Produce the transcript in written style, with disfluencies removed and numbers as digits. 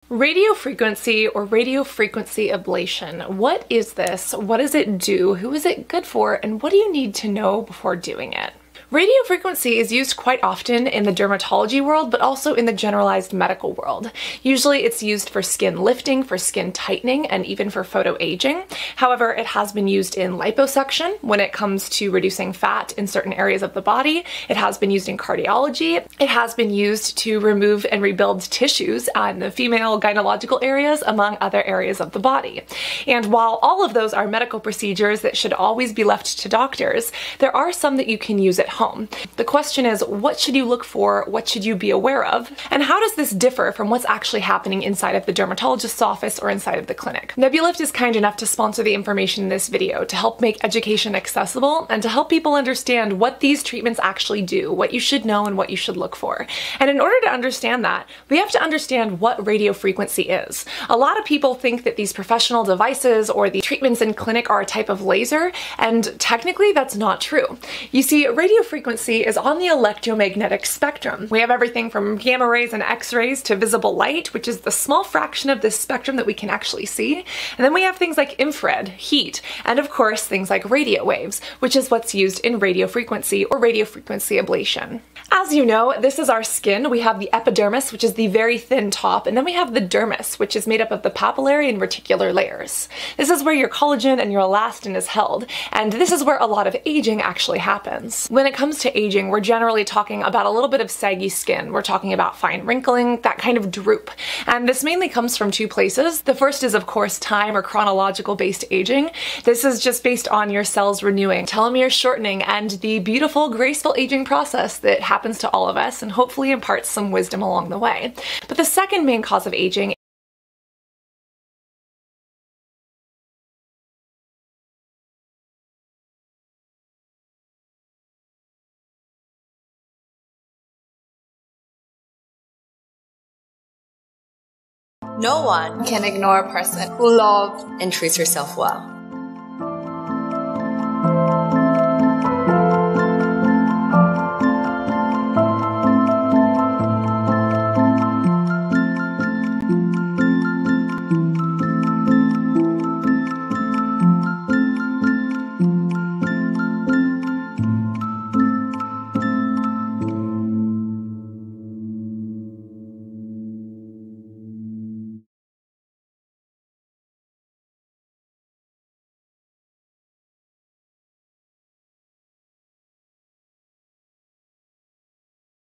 Radiofrequency or radiofrequency ablation. What is this? What does it do? Who is it good for? And what do you need to know before doing it? Radiofrequency is used quite often in the dermatology world, but also in the generalized medical world. Usually it's used for skin lifting, for skin tightening, and even for photoaging. However, it has been used in liposuction when it comes to reducing fat in certain areas of the body. It has been used in cardiology. It has been used to remove and rebuild tissues in the female gynecological areas, among other areas of the body. And while all of those are medical procedures that should always be left to doctors, there are some that you can use at home. The question is, what should you look for? What should you be aware of? And how does this differ from what's actually happening inside of the dermatologist's office or inside of the clinic? Nebulyft is kind enough to sponsor the information in this video to help make education accessible and to help people understand what these treatments actually do, what you should know and what you should look for. And in order to understand that, we have to understand what radiofrequency is. A lot of people think that these professional devices or the treatments in clinic are a type of laser, and technically that's not true. You see, radiofrequency is on the electromagnetic spectrum. We have everything from gamma rays and X-rays to visible light, which is the small fraction of this spectrum that we can actually see. And then we have things like infrared, heat, and of course things like radio waves, which is what's used in radiofrequency or radiofrequency ablation. As you know, this is our skin. We have the epidermis, which is the very thin top, and then we have the dermis, which is made up of the papillary and reticular layers. This is where your collagen and your elastin is held, and this is where a lot of aging actually happens. When it comes to aging, we're generally talking about a little bit of saggy skin. We're talking about fine wrinkling, that kind of droop. And this mainly comes from two places. The first is, of course, time or chronological based aging. This is just based on your cells renewing, telomere shortening, and the beautiful, graceful aging process that happens to all of us and hopefully imparts some wisdom along the way. But the second main cause of aging No one can ignore a person who loves and treats herself well.